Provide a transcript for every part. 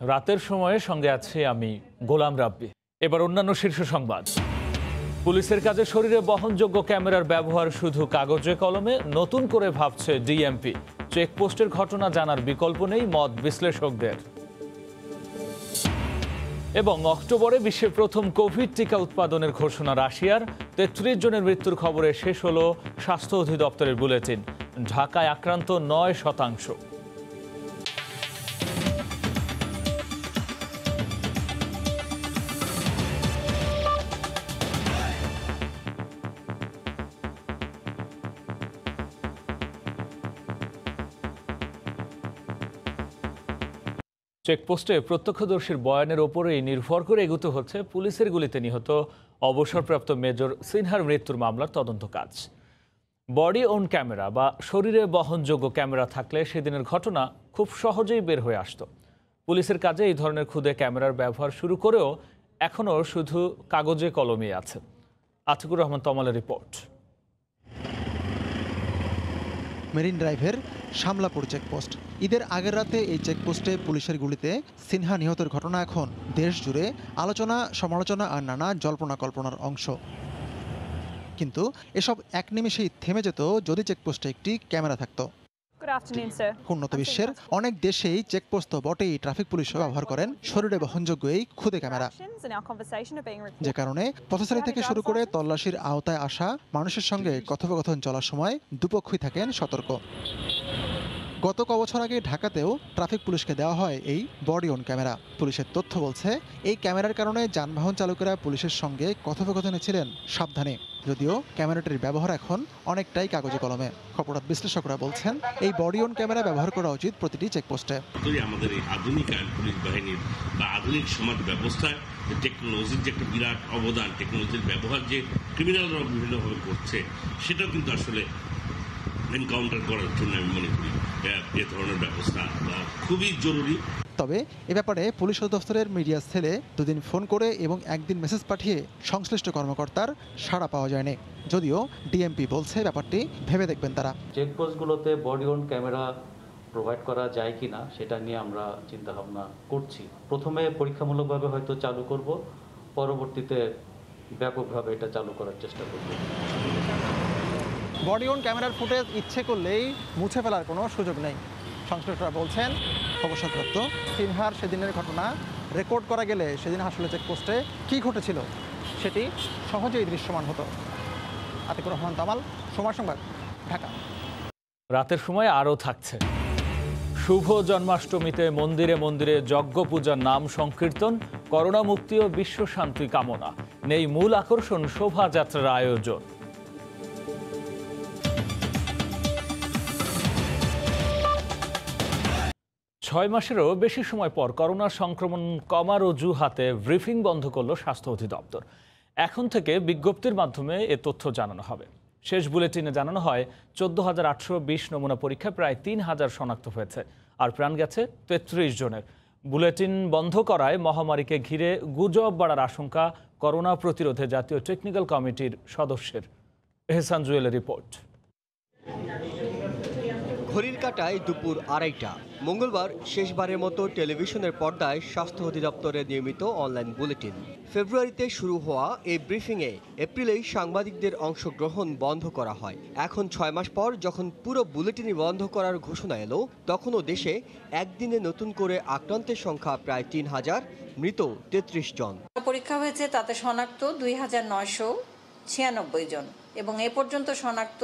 রাতের সময়ে সঙ্গে আছি আমি গোলাম রাব্বি। এবার অন্যান্য শীর্ষ সংবাদ। পুলিশের কাজে শরীরে বহনযোগ্য ক্যামেরার ব্যবহার শুধু কাগজে কলমে, নতুন করে ভাবছে ডিএমপি। চেকপোস্টের ঘটনা জানার বিকল্প নেই মত বিশ্লেষকদের। এবং অক্টোবরে বিশ্বের প্রথম কোভিড টিকা উৎপাদনের ঘোষণা রাশিয়ার। ৩৩ জনের মৃত্যুর খবরে শেষ হল স্বাস্থ্য অধিদপ্তরের বুলেটিন। ঢাকায় আক্রান্ত ৯%। চেকপোস্টে প্রত্যক্ষদর্শীর বয়ানের ওপরেই নির্ভর করে এগুতে হচ্ছে পুলিশের গুলিতে নিহত অবসরপ্রাপ্ত মেজর সিনহার মৃত্যুর মামলার তদন্ত কাজ। বডি অন ক্যামেরা বা শরীরে বহনযোগ্য ক্যামেরা থাকলে সেদিনের ঘটনা খুব সহজেই বের হয়ে আসত। পুলিশের কাজে এই ধরনের খুদে ক্যামেরার ব্যবহার শুরু করেও এখনও শুধু কাগজে কলমে আছে। আতিকুর রহমান তমালের রিপোর্ট। মেরিন ড্রাইভের শামলাপুর চেকপোস্ট। ঈদের আগের রাতে এই চেকপোস্টে পুলিশের গুলিতে সিনহা নিহতের ঘটনা এখন দেশ জুড়ে আলোচনা, সমালোচনা আর নানা জল্পনা কল্পনার অংশ। কিন্তু এসব এক নিমেষেই থেমে যেত যদি চেকপোস্টে একটি ক্যামেরা থাকতো। উন্নত বিশ্বের অনেক দেশেই চেকপোস্ট তো বটেই, ট্রাফিক পুলিশও ব্যবহার করেন শরীরে বহনযোগ্য এই খুদে ক্যামেরা, যে কারণে পথচারী থেকে শুরু করে তল্লাশির আওতায় আসা মানুষের সঙ্গে কথোপকথন চলার সময় দুপক্ষই থাকেন সতর্ক। গত কবছর আগে ঢাকাতেও ট্রাফিক পুলিশকে দেওয়া হয় এই বডি অন ক্যামেরা। পুলিশের তথ্য বলছে এই ক্যামেরার কারণে যানবাহন চালকেরা পুলিশের সঙ্গে কথোপকথনে ছিলেন সাবধানে, যদিও ক্যামেরাটির ব্যবহার এখন অনেকটাই কাগজে কলমে। অপরাধ বিশ্লেষকরা বলছেন এই বডি অন ক্যামেরা ব্যবহার করা উচিত প্রতিটি চেকপোস্টে। আমাদের এই আধুনিক আইন পুলিশ বাহিনীর বা আধুনিক সমাজ ব্যবস্থায় টেকনোলজির যে একটা বিরাট অবদান, টেকনোলজির ব্যবহার যে ক্রিমিনালরা বিভিন্নভাবে করছে, সেটাও কিন্তু আসলে এনকাউন্টার করার জন্য আমি মনে করি এ ধরনের ব্যবস্থা খুবই জরুরি। তবে এ ব্যাপারে পুলিশ দফতরের মিডিয়া সেলে দুদিন ফোন করে এবং একদিন মেসেজ পাঠিয়ে সংশ্লিষ্ট কর্মকর্তার সাড়া পাওয়া যায়নি, যদিও ডিএমপি বলছে ব্যাপারটি ভেবে দেখবেন তারা। চেকপোস্টগুলোতে বডি অন ক্যামেরা প্রোভাইড করা যায় কিনা সেটা নিয়ে আমরা চিন্তা ভাবনা করছি। প্রথমে পরীক্ষামূলকভাবে হয়তো চালু করব, পরবর্তীতে ব্যাপকভাবে এটা চালু করার চেষ্টা করব। বডি অন ক্যামেরার ফুটেজ ইচ্ছে করলেই মুছে ফেলার কোনো সুযোগ নেই। সংশ্লিষ্টরা বলছেন অবসরপ্রাপ্ত সিনহার সেদিনের ঘটনা রেকর্ড করা গেলে সেদিন আসলে চেকপোস্টে কী ঘটেছিল সেটি সহজেই দৃশ্যমান হতো। আতিকুর রহমান তামাল, সময় সংবাদ, ঢাকা। রাতের সময় আরও থাকছে শুভ জন্মাষ্টমীতে মন্দিরে মন্দিরে যজ্ঞ পূজার নাম সংকীর্তন, করোনা মুক্তি ও বিশ্ব শান্তি কামনা। নেই মূল আকর্ষণ শোভাযাত্রার আয়োজন। ছয় মাসেরও বেশি সময় পর করোনা সংক্রমণ কমার অজুহাতে ব্রিফিং বন্ধ করল স্বাস্থ্য অধিদপ্তর। এখন থেকে বিজ্ঞপ্তির মাধ্যমে এ তথ্য জানানো হবে। শেষ বুলেটিনে জানানো হয় 14,820 নমুনা পরীক্ষায় প্রায় 3,000 শনাক্ত হয়েছে, আর প্রাণ গেছে 33 জনের। বুলেটিন বন্ধ করায় মহামারীকে ঘিরে গুজব বাড়ার আশঙ্কা করোনা প্রতিরোধে জাতীয় টেকনিক্যাল কমিটির সদস্যের। এহসান জুয়েলের রিপোর্ট। ঘড়ির কাঁটায় দুপুর 2:30। মঙ্গলবার শেষবারের মতো টেলিভিশনের পর্দায় স্বাস্থ্য অধিদপ্তরের নিয়মিত অনলাইন বুলেটিন। ফেব্রুয়ারিতে শুরু হওয়া এই ব্রিফিংয়ে এপ্রিলেই সাংবাদিকদের অংশগ্রহণ বন্ধ করা হয়। এখন 6 মাস পর যখন পুরো বুলেটিনই বন্ধ করার ঘোষণা এলো, তখনও দেশে একদিনে নতুন করে আক্রান্তের সংখ্যা প্রায় 3,000, মৃত 33 জন। পরীক্ষা হয়েছে তাতে শনাক্ত 2,996 জন এবং এ পর্যন্ত শনাক্ত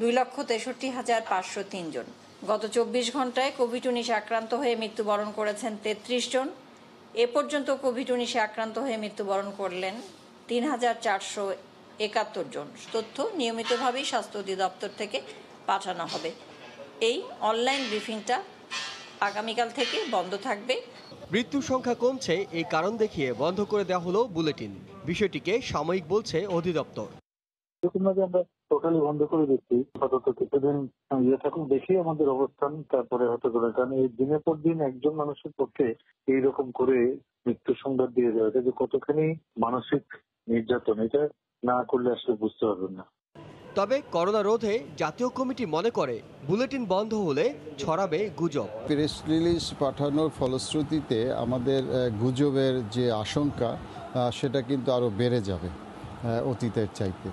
2,63,503 জন। গত 24 ঘন্টায় কোভিড-19 আক্রান্ত হয়ে মৃত্যুবরণ করেছেন 33 জন। এ পর্যন্ত কোভিড-19 আক্রান্ত হয়ে মৃত্যুবরণ করলেন 3,471 জন। তথ্য নিয়মিতভাবেই স্বাস্থ্য অধিদপ্তর থেকে পাঠানো হবে। এই অনলাইন ব্রিফিংটা আগামীকাল থেকে বন্ধ থাকবে। মৃত্যুর সংখ্যা কমছে, এই কারণ দেখিয়ে বন্ধ করে দেওয়া হলো বুলেটিন। বিষয়টিকে সাময়িক বলছে অধিদপ্তর। এরকমভাবে আমরা টোটালি বন্ধ করে দিচ্ছি। অন্তত কিছুদিন থাকুক, দেখি আমাদের অবস্থান, তারপরে হতে পারে। কারণ এই দিনের পর দিন একজন মানুষের পক্ষে এইরকম করে মৃত্যু সংবাদ দিয়ে দেওয়া, এটা যে কতখানি মানসিক নির্যাতন, এটা না করলে আসলে বুঝতে পারবেন না। তবে করোনা রোধে জাতীয় কমিটি মনে করে বুলেটিন বন্ধ হলে ছড়াবে গুজব। প্রেস রিলিজ পাঠানোর ফলশ্রুতিতে আমাদের গুজবের যে আশঙ্কা সেটা কিন্তু আরো বেড়ে যাবে অতীতের চাইতে।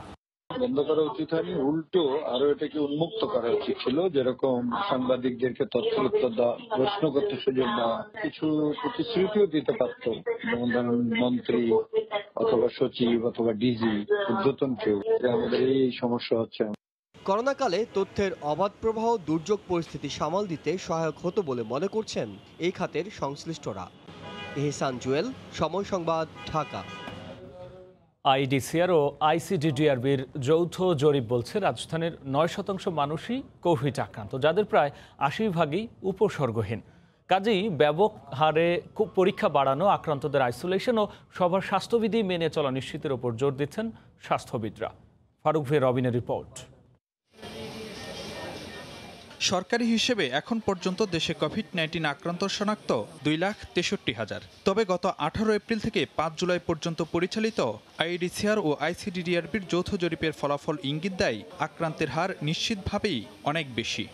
বন্ধ করা উচিত হয়নি, উল্টো আরো এটাকে উন্মুক্ত করা উচিত ছিল, যেরকম সাংবাদিকদেরকে তথ্য উত্তর দেওয়া, প্রশ্ন করতে সুযোগ দেওয়া, কিছু প্রতিশ্রুতিও দিতে পারত, যেমন ধরুন মন্ত্রী অথবা সচিব অথবা ডিজি ঊর্ধ্বতন কেউ, যে আমাদের এই সমস্যা হচ্ছে। করোনাকালে তথ্যের অবাধ প্রবাহ দুর্যোগ পরিস্থিতি সামাল দিতে সহায়ক হতো বলে মনে করছেন এই খাতের সংশ্লিষ্টরা। এহসান জুয়েল, সময় সংবাদ, ঢাকা। আইডিসিআর ও আইসিডিডিআরবির যৌথ জরিপ বলছে রাজধানীর ৯% মানুষই কোভিড আক্রান্ত, যাদের প্রায় ৮০% উপসর্গহীন। কাজেই ব্যাপক হারে পরীক্ষা বাড়ানো, আক্রান্তদের আইসোলেশন ও সবার স্বাস্থ্যবিধি মেনে চলা নিশ্চিতের ওপর জোর দিচ্ছেন স্বাস্থ্যবিদরা। ফারুক ভে রবিনের রিপোর্ট। সরকারি হিসেবে এখন পর্যন্ত দেশে কোভিড-19 আক্রান্ত শনাক্ত 2,63,000। তবে গত 18 এপ্রিল থেকে 5 জুলাই পর্যন্ত পরিচালিত আইডিসিআর ও আইসিডিডিআরবির যৌথ জরিপের ফলাফল ইঙ্গিত দেয় আক্রান্তের হার নিশ্চিতভাবেই অনেক বেশি।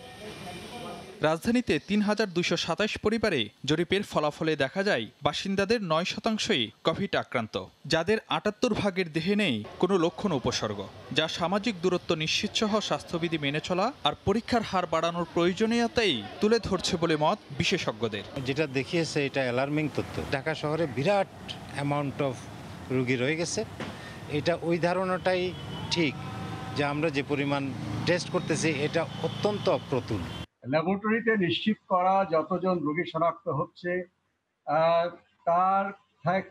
রাজধানীতে 3,227 পরিবারে জরিপের ফলাফলে দেখা যায় বাসিন্দাদের 9%ই কোভিড আক্রান্ত, যাদের 78% দেহে নেই কোনো লক্ষণ উপসর্গ, যা সামাজিক দূরত্ব নিশ্চিত সহ স্বাস্থ্যবিধি মেনে চলা আর পরীক্ষার হার বাড়ানোর প্রয়োজনীয়তাই তুলে ধরছে বলে মত বিশেষজ্ঞদের। যেটা দেখিয়েছে এটা অ্যালার্মিং তথ্য। ঢাকা শহরে বিরাট অ্যামাউন্ট অফ রোগী রয়ে গেছে। এটা ওই ধারণাটাই ঠিক যে আমরা যে পরিমাণ টেস্ট করতেছি এটা অত্যন্ত অপ্রতুল। ল্যাবরেটরিতে নিশ্চিত করা যতজন রোগী শনাক্ত হচ্ছে তার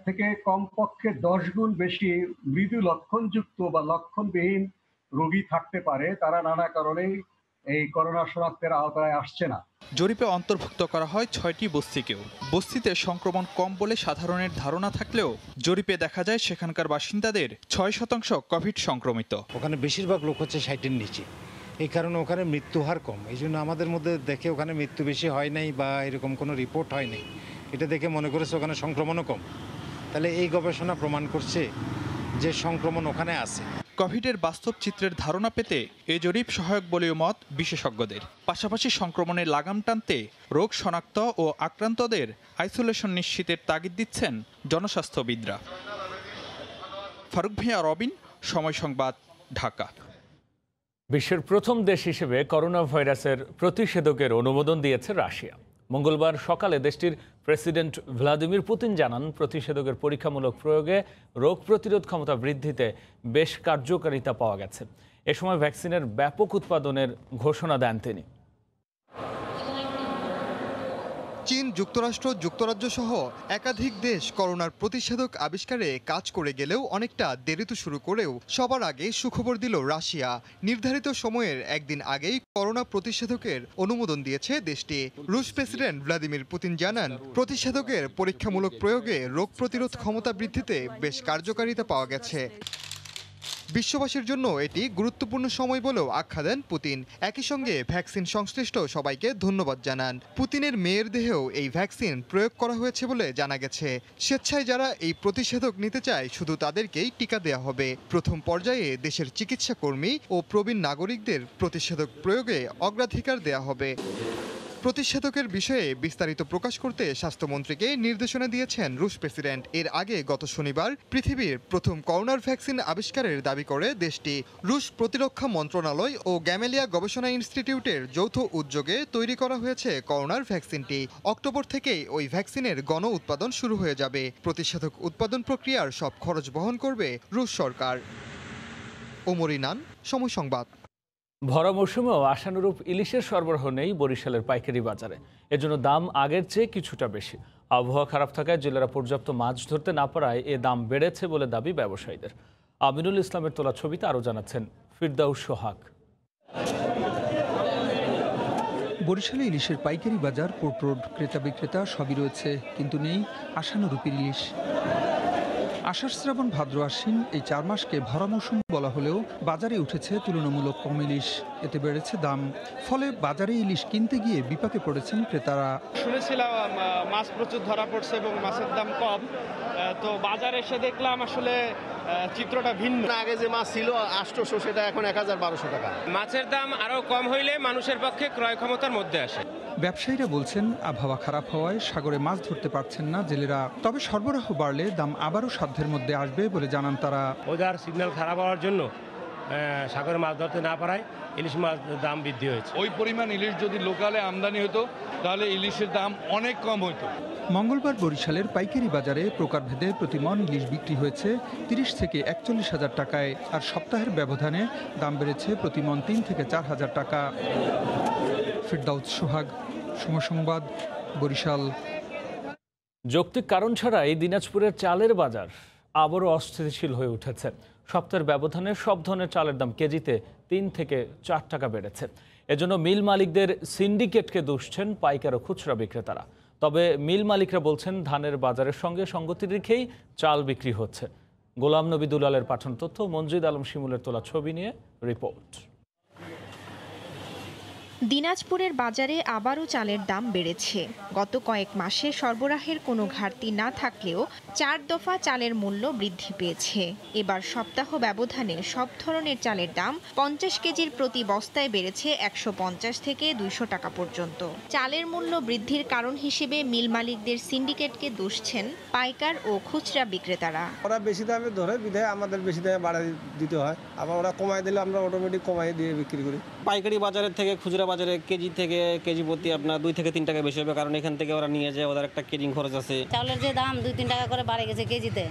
থেকে কমপক্ষে 10 গুণ বেশি মৃদু লক্ষণযুক্ত বা লক্ষণবিহীন রোগী থাকতে পারে, তারা নানা কারণেই এই করোনা শনাক্তের আওতায় আসছে না। জরিপে অন্তর্ভুক্ত করা হয় 6টি বস্তিকেও। বস্তিতে সংক্রমণ কম বলে সাধারণের ধারণা থাকলেও জরিপে দেখা যায় সেখানকার বাসিন্দাদের 6% কোভিড সংক্রমিত। ওখানে বেশিরভাগ লোক হচ্ছে 60-এর নিচে, এই কারণে ওখানে মৃত্যু হার কম। এই জন্য আমাদের মধ্যে দেখে ওখানে মৃত্যু বেশি হয় নাই বা এরকম কোনো রিপোর্ট হয় নাই, এটা দেখে মনে করেছে ওখানে সংক্রমণও কম। তাহলে এই গবেষণা প্রমাণ করছে যে সংক্রমণ ওখানে আছে। কোভিডের বাস্তব চিত্রের ধারণা পেতে এই জরিপ সহায়ক বলেও মত বিশেষজ্ঞদের। পাশাপাশি সংক্রমণের লাগাম টানতে রোগ শনাক্ত ও আক্রান্তদের আইসোলেশন নিশ্চিতের তাগিদ দিচ্ছেন জনস্বাস্থ্যবিদরা। ফারুক ভিয়া রবিন, সময় সংবাদ, ঢাকা। বিশ্বের প্রথম দেশ হিসেবে করোনা ভাইরাসের প্রতিষেধকের অনুমোদন দিয়েছে রাশিয়া। মঙ্গলবার সকালে দেশটির প্রেসিডেন্ট ভ্লাদিমির পুতিন জানান, প্রতিষেধকের পরীক্ষামূলক প্রয়োগে রোগ প্রতিরোধ ক্ষমতা বৃদ্ধিতে বেশ কার্যকারিতা পাওয়া গেছে। এ সময় ভ্যাকসিনের ব্যাপক উৎপাদনের ঘোষণা দেন তিনি। চীন, যুক্তরাষ্ট্র, যুক্তরাজ্য সহ একাধিক দেশ করোনার প্রতিষেধক আবিষ্কারে কাজ করে গেলেও অনেকটা দেরিতে শুরু করেও সবার আগে সুখবর দিল রাশিয়া। নির্ধারিত সময়ের একদিন আগেই করোনা প্রতিষেধকের অনুমোদন দিয়েছে দেশটি। রুশ প্রেসিডেন্ট ভ্লাদিমির পুতিন জানান, প্রতিষেধকের পরীক্ষামূলক প্রয়োগে রোগ প্রতিরোধ ক্ষমতা বৃদ্ধিতে বেশ কার্যকারিতা পাওয়া গেছে। বিশ্ববাসীর জন্য এটি গুরুত্বপূর্ণ সময় বলেও আখ্যা দেন পুতিন। একই সঙ্গে ভ্যাকসিন সংশ্লিষ্ট সবাইকে ধন্যবাদ জানান। পুতিনের মেয়ের দেহেও এই ভ্যাকসিন প্রয়োগ করা হয়েছে বলে জানা গেছে। স্বেচ্ছায় যারা এই প্রতিষেধক নিতে চায় শুধু তাদেরকেই টিকা দেওয়া হবে। প্রথম পর্যায়ে দেশের চিকিৎসা কর্মী ও প্রবীণ নাগরিকদের প্রতিষেধক প্রয়োগে অগ্রাধিকার দেওয়া হবে। প্রতিষেধকের বিষয়ে বিস্তারিত প্রকাশ করতে স্বাস্থ্যমন্ত্রীকে নির্দেশনা দিয়েছেন রুশ প্রেসিডেন্ট। এর আগে গত শনিবার পৃথিবীর প্রথম করোনার ভ্যাকসিন আবিষ্কারের দাবি করে দেশটি। রুশ প্রতিরক্ষা মন্ত্রণালয় ও গ্যামেলিয়া গবেষণা ইনস্টিটিউটের যৌথ উদ্যোগে তৈরি করা হয়েছে করোনার ভ্যাকসিনটি। অক্টোবর থেকেই ওই ভ্যাকসিনের গণ উৎপাদন শুরু হয়ে যাবে। প্রতিষেধক উৎপাদন প্রক্রিয়ার সব খরচ বহন করবে রুশ সরকার। ওমর ইনান, সময় সংবাদ। ভরা মৌসুমেও আশানুরূপ ইলিশের সরবরাহ নেই বরিশালের পাইকারি বাজারে। এজন্য দাম আগের চেয়ে কিছুটা বেশি। আবহাওয়া খারাপ থাকায় জেলেরা পর্যাপ্ত মাছ ধরতে না পারায় এ দাম বেড়েছে বলে দাবি ব্যবসায়ীদের। আমিনুল ইসলামের তোলা ছবিতে আরও জানাচ্ছেন ফিরদাউস সোহাগ। বরিশালে ইলিশের পাইকারি বাজার, পোর্ট রোড, ক্রেতা বিক্রেতা সবই রয়েছে, কিন্তু নেই আশানুরূপ ইলিশ। আষাঢ় শ্রাবণ ভাদ্র আশ্বিন এই 4 মাসকে ভরা মৌসুম বলা হলেও বাজারে উঠেছে তুলনামূলক কম ইলিশ। এতে বেড়েছে দাম, ফলে বাজারে ইলিশ কিনতে গিয়ে বিপাকে পড়েছেন ক্রেতারা। শুনেছিলাম মাছ প্রচুর ধরা পড়ছে এবং মাছের দাম কম, তো বাজারে এসে দেখলাম আসলে চিত্রটা ভিন্ন। আগে যে মাছ ছিল 800, সেটা এখন 1000-1200 টাকা। মাছের দাম আরো কম হইলে মানুষের পক্ষে ক্রয় ক্ষমতার মধ্যে আসে। ব্যবসায়ীরা বলছেন আবহাওয়া খারাপ হওয়ায় সাগরে মাছ ধরতে পারছেন না জেলেরা। তবে সরবরাহ বাড়লে দাম আবারও সাধ্যের মধ্যে আসবে বলে জানান তারা। ওয়েদার সিগন্যাল খারাপ হওয়ার জন্য সাগরে মাছ ধরতে না পারায় ইলিশ মাছ দাম বৃদ্ধি হয়েছে। ওই পরিমাণ ইলিশ যদি লোকালে আমদানি হতো তাহলে ইলিশের দাম অনেক কম হতো। মঙ্গলবার বরিশালের পাইকারি বাজারে প্রকারভেদে প্রতি মণ ইলিশ বিক্রি হয়েছে 30 থেকে 41 হাজার টাকায়, আর সপ্তাহের ব্যবধানে দাম বেড়েছে প্রতি মণ 3 থেকে 4 হাজার টাকা। ফিরদাউস সোহাগ, সময় সংবাদ, বরিশাল। যৌক্তিক কারণ ছাড়াই দিনাজপুরের চালের বাজার আবারও অস্থিতিশীল হয়ে উঠেছে। সপ্তাহের ব্যবধানে সব ধরনের চালের দাম কেজিতে 3 থেকে 4 টাকা বেড়েছে। এজন্য মিল মালিকদের সিন্ডিকেটকে দুষছেন পাইকার ও খুচরা বিক্রেতারা। তবে মিল মালিকরা বলছেন ধানের বাজারের সঙ্গে সঙ্গতি রেখেই চাল বিক্রি হচ্ছে। গোলাম নবী দুলালের পাঠানো তথ্য, মনজিদ আলম শিমুলের তোলা ছবি নিয়ে রিপোর্ট। দিনাজপুরের বাজারে আবারও চালের দাম বেড়েছে। গত কয়েক মাসে সরবরাহের কোনো ঘাটতি না থাকলেও 4 দফা চালের মূল্য বৃদ্ধি পেয়েছে। এবার সপ্তাহ ব্যবধানে সব ধরনের চালের দাম 50 কেজির প্রতি বস্তায় বেড়েছে 150 থেকে 200 টাকা পর্যন্ত। চালের মূল্য বৃদ্ধির কারণ হিসেবে মিল মালিকদের সিন্ডিকেটকে দুষছেন পাইকার ও খুচরা বিক্রেতারা। ওরা বেশি দামে ধরে বিধায় আমাদের বেশি দামে বাড়াই দিতে হয়, আবার ওরা কমাই দিলে আমরা অটোমেটিক কমাই দিয়ে বিক্রি করি। পাইকারি বাজারের থেকে খুচরা বাজারে কেজি প্রতি আপনার 2 থেকে 3 টাকা বেশি হবে, কারণ এখান থেকে ওরা নিয়ে যায়, ওদের একটা কেজিং খরচ আছে। চাউলের যে দাম 2-3 টাকা করে বাড়ে গেছে কেজিতে,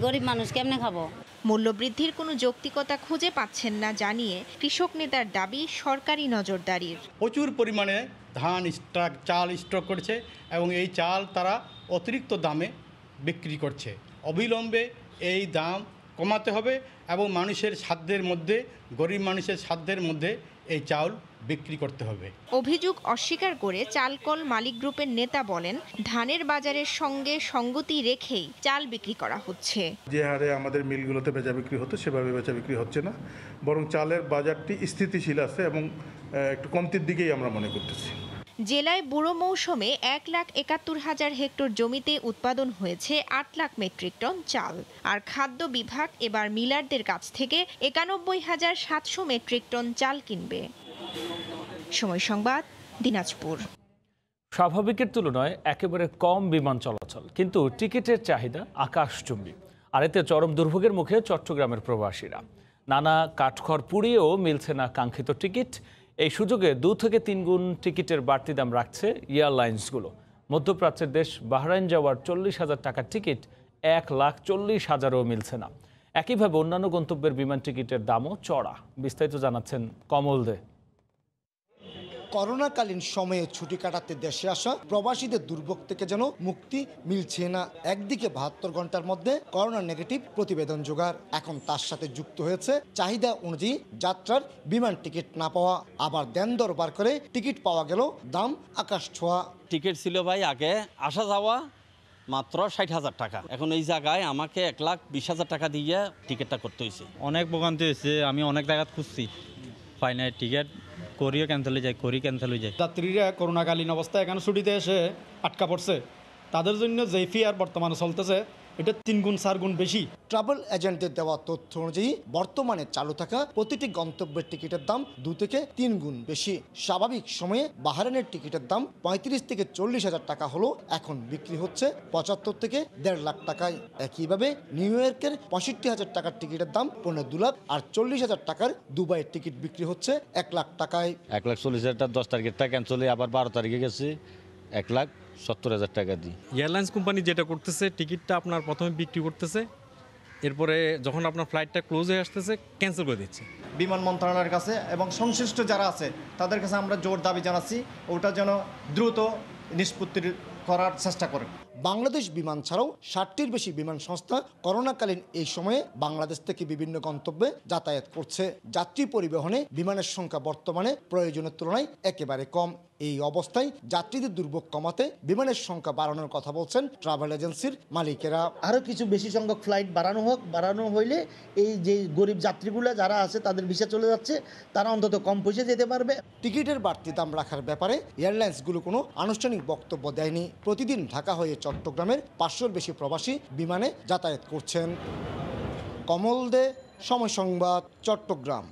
গরিব মানুষ কেমনে খাবো? মূল্য বৃদ্ধির কোনো যৌক্তিকতা খুঁজে পাচ্ছেন না জানিয়ে কৃষক নেতার দাবি সরকারি নজরদারির। প্রচুর পরিমাণে ধান স্টক, চাল স্টক করছে এবং এই চাল তারা অতিরিক্ত দামে বিক্রি করছে। অবিলম্বে এই দাম কমাতে হবে এবং মানুষের সাধ্যের মধ্যে, গরিব মানুষের সাধ্যের মধ্যে এই চাল বিক্রি করতে হবে। অভিযোগ অস্বীকার করে চালকল মালিক গ্রুপের নেতা বলেন, ধানের বাজারের সঙ্গে সঙ্গতি রেখেই চাল বিক্রি করা হচ্ছে। যে হারে আমাদের মিলগুলোতে বেচা বিক্রি হতো সেভাবে বেচা বিক্রি হচ্ছে না, বরং চালের বাজারটি স্থিতিশীল আছে এবং একটু কমতির দিকেই আমরা মনে করতেছি। জেলায় বুড়ো মৌসুমে 1,71,000 হেক্টর জমিতে উৎপাদন হয়েছে 8 লাখ মেট্রিক টন চাল। আর খাদ্য বিভাগ এবার মিলারদের কাছ থেকে 91,700 মেট্রিক টন চাল কিনবে। সময় সংবাদ, দিনাজপুর। স্বাভাবিকের তুলনায় একেবারে কম বিমান চলাচল, কিন্তু টিকিটের চাহিদা আকাশচুম্বী। আর এতে চরম দুর্ভোগের মুখে চট্টগ্রামের প্রবাসীরা। নানা কাঠখড় পুড়িয়েও মিলছে না কাঙ্ক্ষিত টিকিট। এই সুযোগে 2 থেকে 3 গুণ টিকিটের বাড়তি দাম রাখছে এয়ারলাইন্সগুলো। মধ্যপ্রাচ্যের দেশ বাহরাইন যাওয়ার 40,000 টাকার টিকিট 1,40,000ও মিলছে না। একইভাবে অন্যান্য গন্তব্যের বিমান টিকিটের দামও চড়া। বিস্তারিত জানাচ্ছেন কমল দে। করোনাকালীন সময়ে ছুটি কাটাতে দেশে আসা প্রবাসীদের দুর্ভোগ থেকে যেন মুক্তি মিলছে না। একদিকে 72 ঘন্টার মধ্যে করোনা নেগেটিভ প্রতিবেদন জোগাড়, এখন তার সাথে যুক্ত হয়েছে চাহিদা অনুযায়ী যাত্রার বিমান টিকিট না পাওয়া। আবার দেন দরবার করে টিকিট পাওয়া গেল দাম আকাশ ছোঁয়া। টিকিট ছিল ভাই আগে আসা যাওয়া মাত্র 60,000 টাকা, এখন এই জায়গায় আমাকে 1,20,000 টাকা দিয়ে টিকিটটা করতে হয়েছে। অনেক ভোগান্তি হয়েছে, আমি অনেক জায়গা খুঁজছি, পাই নাই টিকিট, করিও ক্যান্সেল হয়ে যায়, ক্যান্সেল হয়ে যায়। যাত্রীরা করোনাকালীন অবস্থায় এখানে ছুটিতে এসে আটকা পড়ছে, তাদের জন্য যে ফেয়ার বর্তমানে চলতেছে এটা 3 গুণ 4 গুণ বেশি। ট্রাভেল এজেন্টের দেওয়া তথ্য অনুযায়ী বর্তমানে চালু থাকা প্রতিটি গন্তব্যের টিকিটের দাম 2 থেকে 3 গুণ বেশি। স্বাভাবিক সময়ে বাহরাইনের টিকিটের দাম 35 থেকে 40,000 টাকা হলো এখন বিক্রি হচ্ছে 75 থেকে 1.5 লাখ টাকায়। একইভাবে নিউ ইয়র্কের 65,000 টাকার টিকিটের দাম 2.5 লাখ, আর 40,000 টাকার দুবাইয়ের টিকিট বিক্রি হচ্ছে 1 লাখ টাকায়। 1,40,000 10 তারিখেরটা ক্যান্সেল হয়ে আবার 12 তারিখে গেছে 1,70,000 টাকা দিই। এয়ারলাইন্স কোম্পানি যেটা করতেছে, টিকিটটা আপনার প্রথমে বিক্রি করতেছে, এরপরে যখন আপনার ফ্লাইটটা ক্লোজ হয়ে আসতেছে ক্যান্সেল করে দিচ্ছে। বিমান মন্ত্রণালয়ের কাছে এবং সংশ্লিষ্ট যারা আছে তাদের কাছে আমরা জোর দাবি জানাচ্ছি, ওটা যেন দ্রুত নিষ্পত্তি করার চেষ্টা করে। বাংলাদেশ বিমান ছাড়াও 60টির বেশি বিমান সংস্থা করোনাকালীন এই সময়ে বাংলাদেশ থেকে বিভিন্ন গন্তব্যে যাতায়াত করছে। যাত্রী পরিবহনে বিমানের সংখ্যা বর্তমানে প্রয়োজনের তুলনায় একেবারে কম। এই অবস্থায় যাত্রীদের দুর্ভোগ কমাতে বিমানের সংখ্যা বাড়ানোর কথা বলছেন ট্রাভেল এজেন্সির মালিকেরা। আরও কিছু বেশি সংখ্যক ফ্লাইট বাড়ানো হইলে এই যে গরিব যাত্রীগুলো যারা আছে তাদের ভিসা চলে যাচ্ছে, তারা অন্তত কম পয়সা যেতে পারবে। টিকিটের বাড়তি দাম রাখার ব্যাপারে এয়ারলাইন্সগুলো কোনো আনুষ্ঠানিক বক্তব্য দেয়নি। প্রতিদিন ঢাকা হয়ে চট্টগ্রামের 500-র বেশি প্রবাসী বিমানে যাতায়াত করছেন। কমল দে, সময় সংবাদ, চট্টগ্রাম।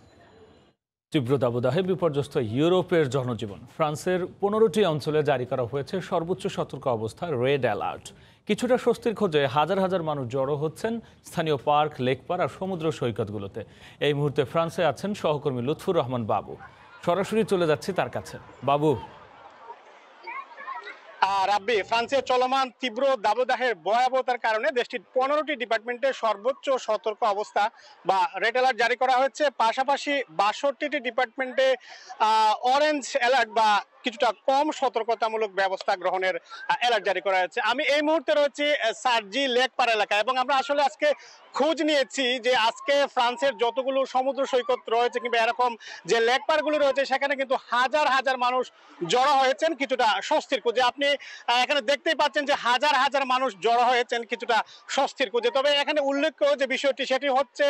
তীব্র দাবদাহে বিপর্যস্ত ইউরোপের জনজীবন। ফ্রান্সের 15টি অঞ্চলে জারি করা হয়েছে সর্বোচ্চ সতর্ক অবস্থা রেড অ্যালার্ট। কিছুটা স্বস্তির খোঁজে হাজার হাজার মানুষ জড়ো হচ্ছেন স্থানীয় পার্ক, লেকপার আর সমুদ্র সৈকতগুলোতে। এই মুহূর্তে ফ্রান্সে আছেন সহকর্মী লুৎফুর রহমান বাবু। সরাসরি চলে যাচ্ছি তার কাছে। বাবু। রাব্বি, ফ্রান্সের চলমান তীব্র দাবদাহের ভয়াবহতার কারণে দেশটির 15টি ডিপার্টমেন্টে সর্বোচ্চ সতর্ক অবস্থা বা রেড অ্যালার্ট জারি করা হয়েছে। পাশাপাশি 62টি ডিপার্টমেন্টে অরেঞ্জ অ্যালার্ট বা কিছুটা কম সতর্কতামূলক ব্যবস্থা গ্রহণের অ্যালার্ট জারি করা হয়েছে। আমি এই মুহূর্তে রয়েছি সার্জি লেকপার এলাকায় এবং আমরা আসলে আজকে খোঁজ নিয়েছি যে আজকে ফ্রান্সের যতগুলো সমুদ্র সৈকত রয়েছে কিংবা এরকম যে লেকপারগুলো রয়েছে সেখানে কিন্তু হাজার হাজার মানুষ জড়ো হয়েছেন কিছুটা স্বস্তির খোঁজে। আপনি এখানে দেখতেই পাচ্ছেন যে হাজার হাজার মানুষ জড়ো হয়েছেন কিছুটা স্বস্তির খোঁজে। তবে এখানে উল্লেখ্য যে বিষয়টি সেটি হচ্ছে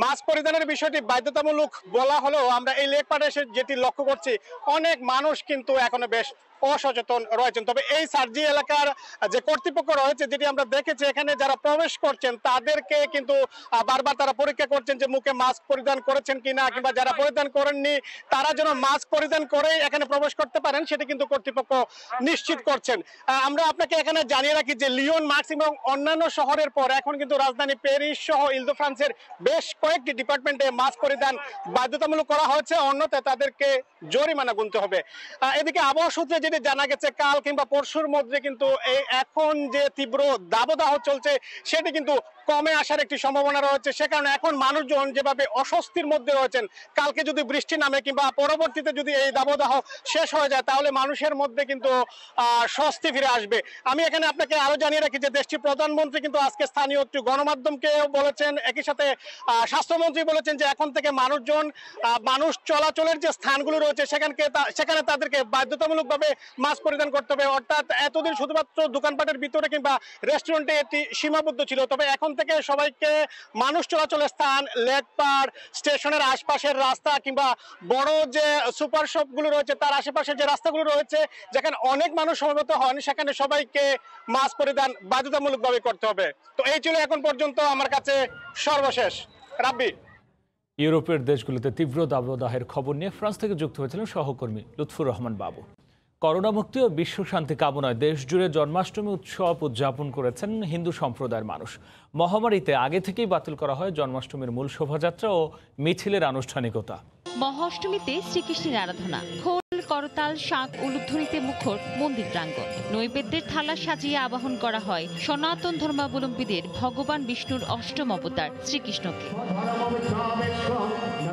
মাস্ক পরিধানের বিষয়টি বাধ্যতামূলক বলা হলেও আমরা এই লেকপারে এসে যেটি লক্ষ্য করছি অনেক মানুষ কিন্তু এখনো বেশ অসচেতন রয়েছেন। তবে এই সার্জি এলাকার যে কর্তৃপক্ষ রয়েছে যেটি আমরা দেখেছি এখানে যারা প্রবেশ করছেন তাদেরকে কিন্তু বারবার তারা পরীক্ষা করছেন যে মুখে মাস্ক পরিধান করেছেন কিনা কিংবা যারা পরিধান করেননি তারা যেন মাস্ক পরিধান করে এখানে প্রবেশ করতে পারেন সেটি কিন্তু কর্তৃপক্ষ নিশ্চিত করছেন। আমরা আপনাকে এখানে জানিয়ে রাখি যে লিওন, মার্কস এবং অন্যান্য শহরের পর এখন কিন্তু রাজধানী প্যারিস সহ ইল-দে-ফ্রান্সের বেশ কয়েকটি ডিপার্টমেন্টে মাস্ক পরিধান বাধ্যতামূলক করা হয়েছে, অন্যথায় তাদেরকে জরিমানা গুনতে হবে। এদিকে আবহাওয়া সূত্রে যেটি জানা গেছে কাল কিংবা পরশুর মধ্যে কিন্তু এখন যে তীব্র দাবদাহ চলছে সেটি কিন্তু কমে আসার একটি সম্ভাবনা রয়েছে। সে কারণে এখন মানুষজন যেভাবে অস্বস্তির মধ্যে রয়েছেন, কালকে যদি বৃষ্টি নামে কিংবা পরবর্তীতে যদি এই দাবদাহ শেষ হয়ে যায় তাহলে মানুষের মধ্যে কিন্তু স্বস্তি ফিরে আসবে। আমি এখানে আপনাকে আরো জানিয়ে রাখি যে দেশটির প্রধানমন্ত্রী কিন্তু আজকে স্থানীয় একটি গণমাধ্যমকেও বলেছেন, একই সাথে স্বাস্থ্যমন্ত্রী বলেছেন যে এখন থেকে মানুষ চলাচলের যে স্থানগুলো রয়েছে সেখানে তাদেরকে বাধ্যতামূলকভাবে মাস্ক পরিধান করতে হবে। অর্থাৎ এতদিন শুধুমাত্র দোকানপাটের ভিতরে কিংবা রেস্টুরেন্টে এটি সীমাবদ্ধ ছিল, তবে এখন থেকে সবাইকে মানুষ চলাচলের স্থান, লেকপার, স্টেশনের আশপাশের রাস্তা কিংবা বড় যে সুপার শপগুলো রয়েছে তার আশেপাশে যে রাস্তাগুলো রয়েছে যেখানে অনেক মানুষ সমবেত হন সেখানে সবাইকে মাস্ক পরিধান বাধ্যতামূলকভাবে করতে হবে। তো এই ছিল এখন পর্যন্ত আমার কাছে সর্বশেষ। রাব্বি। ইউরোপের দেশগুলোতে তীব্র দাবদাহের খবর নিয়ে ফ্রান্স থেকে যুক্ত হয়েছিলেন সহকর্মী লুৎফুর রহমান বাবু। করোনা মুক্তি ও বিশ্ব শান্তি কামনায় দেশ জুড়ে জন্মাষ্টমী উৎসব উদযাপন করেছেন হিন্দু সম্প্রদায়ের মানুষ। মহামারীতে আগে থেকেই বাতিল করা হয় জন্মাষ্টমীর মূল শোভাযাত্রা ও মিছিলের আনুষ্ঠানিকতা। মহাষ্টমীতে শ্রীকৃষ্ণের আরাধনা, খোল, করতাল, শাঁখ, উলুধ্বনিতে মুখর মন্দির প্রাঙ্গণ। নৈবেদ্যের থালা সাজিয়ে আবাহন করা হয় সনাতন ধর্মাবলম্বীদের ভগবান বিষ্ণুর অষ্টম অবতার শ্রীকৃষ্ণকে।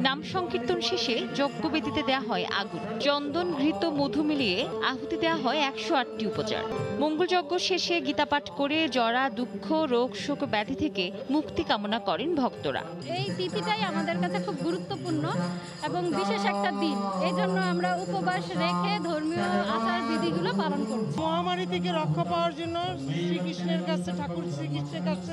নাম সংকীর্তন শেষে যজ্ঞবেদিতে দেয়া হয় আগুন, চন্দন, ঘৃত, মধু মিলিয়ে আহুতি দেওয়া হয় 108টি উপচার। মঙ্গলযজ্ঞ শেষে গীতাপাঠ করে জরা, দুঃখ, রোগ, শোক, ব্যাধি থেকে মুক্তি কামনা করেন ভক্তরা। এই তিথিটাই আমাদের কাছে খুব গুরুত্বপূর্ণ এবং বিশেষ একটা দিন, এই জন্য আমরা উপবাস রেখে ধর্মীয় আচার বিধিগুলো পালন করছি। মহামারী থেকে রক্ষা পাওয়ার জন্য শ্রীকৃষ্ণের কাছে, ঠাকুর শ্রীকৃষ্ণের কাছে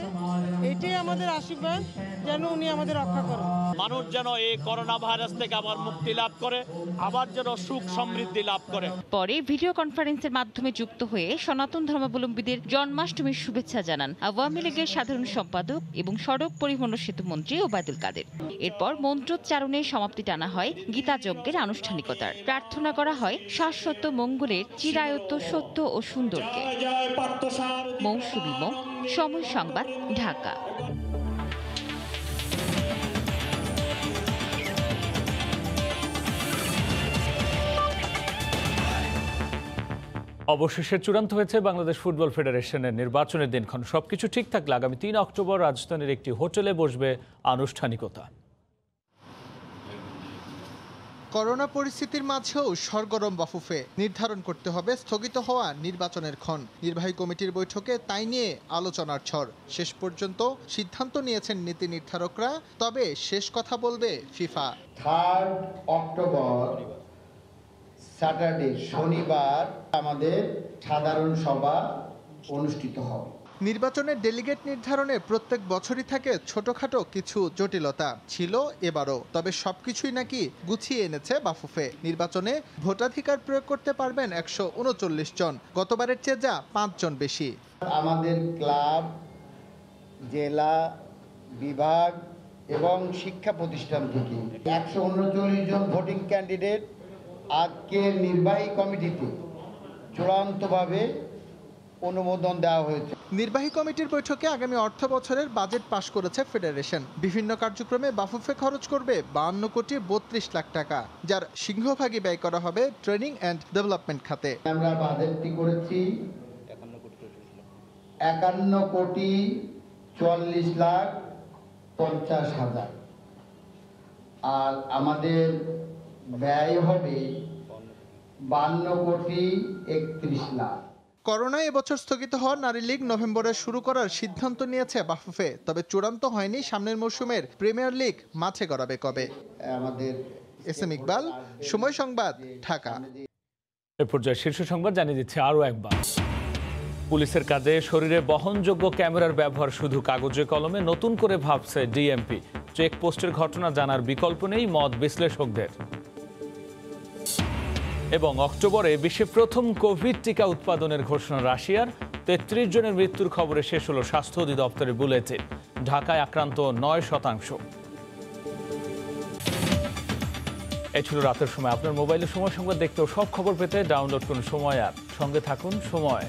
এটাই আমাদের আশীর্বাদ যেন উনি আমাদের রক্ষা করেন। মানুষ যেন এই করোনা ভাইরাস থেকে আবার মুক্তি লাভ করে, আবার যেন সুখ সমৃদ্ধি লাভ করে। পরে ভিডিও কনফারেন্সের মাধ্যমে যুক্ত হয়ে সনাতন ধর্মাবলম্বীদের জন্মাষ্টমীর শুভেচ্ছা জানান আওয়ামী লীগের সাধারণ সম্পাদক এবং সড়ক পরিবহন ও সেতু মন্ত্রী ওবায়দুল কাদের। এরপর মন্ত্রোচ্চারণে সমাপ্তি টানা হয় গীতা যজ্ঞের আনুষ্ঠানিকতার। প্রার্থনা করা হয় শাশ্বত মঙ্গলের চিরায়ত সত্য ও সুন্দরকে। মৌসুমী মো, সময় সংবাদ, ঢাকা। অবশেষে চূড়ান্ত হয়েছে বাংলাদেশ ফুটবল ফেডারেশনের নির্বাচনের দিনক্ষণ। সবকিছু ঠিক থাকলে আগামী 3 অক্টোবর রাজধানীর একটি হোটেলে বসবে আনুষ্ঠানিকতা। করোনা পরিস্থিতির মাঝেও সরগরম বাফুফে নির্ধারণ করতে হবে স্থগিত হওয়া নির্বাচনের ক্ষণ। নির্বাহী কমিটির বৈঠকে তাই নিয়ে আলোচনার ঝড়। শেষ পর্যন্ত সিদ্ধান্ত নিয়েছেন নীতি নির্ধারকরা, তবে শেষ কথা বলবে ফিফা। 3 অক্টোবর স্যাটারডে শনিবার আমাদের সাধারণ সভা অনুষ্ঠিত হবে। নির্বাচনের ডেলিগেট নির্ধারণে প্রত্যেক বছরই থাকে ছোটখাটো কিছু জটিলতা, ছিল এবারও। তবে সবকিছুই নাকি গুছিয়ে এনেছে বাফুফে। নির্বাচনে ভোটাধিকার প্রয়োগ করতে পারবেন 139 জন, গতবারের চেয়ে যা 5 জন বেশি। আমাদের ক্লাব, জেলা, বিভাগ এবং শিক্ষা প্রতিষ্ঠান থেকে 139 জন ভোটিং ক্যান্ডিডেট আজকের নির্বাহী কমিটিতে চূড়ান্তভাবে অনুমোদন দেওয়া হয়েছে। নির্বাহী কমিটির বৈঠকে আগামী অর্থ বছরের বাজেট পাশ করেছে ফেডারেশন। বিভিন্ন কার্যক্রমে বাফুফে খরচ করবে 52 কোটি 32 লাখ টাকা, যার সিংহভাগই ব্যয় করা হবে ট্রেনিং অ্যান্ড ডেভেলপমেন্ট খাতে। আমরা বাজেটটি করেছি 51 কোটি 44 লাখ 50 হাজার, আর আমাদের ব্যয় হবে 52 কোটি 31 লাখ। করোনায় এবছর স্থগিত হওয়া নারী লীগ নভেম্বরে শুরু করার সিদ্ধান্ত নিয়েছে বাফুফে, তবে চূড়ান্ত হয়নি সামনের মৌসুমের প্রিমিয়ার লিগ মাঠে গড়াবে কবে। আমাদের এসএম ইকবাল, সময় সংবাদ, ঢাকা। এ পর্যায়ে শীর্ষ সংবাদ জানিয়ে দিচ্ছে আরও একবার। পুলিশের কাজে শরীরে বহনযোগ্য ক্যামেরার ব্যবহার শুধু কাগজে কলমে, নতুন করে ভাবছে ডিএমপি। চেকপোস্টের ঘটনা জানার বিকল্প নেই মত বিশ্লেষকদের। এবং অক্টোবরে বিশ্বে প্রথম কোভিড টিকা উৎপাদনের ঘোষণা রাশিয়ার। 33 জনের মৃত্যুর খবরে শেষ হলো স্বাস্থ্য অধিদপ্তরের বুলেটিন। ঢাকায় আক্রান্ত 9%। এই ছিল রাতের সময়। আপনার মোবাইলে সময় সংবাদ দেখতেও সব খবর পেতে ডাউনলোড করুন সময় অ্যাপ। সঙ্গে থাকুন সময়।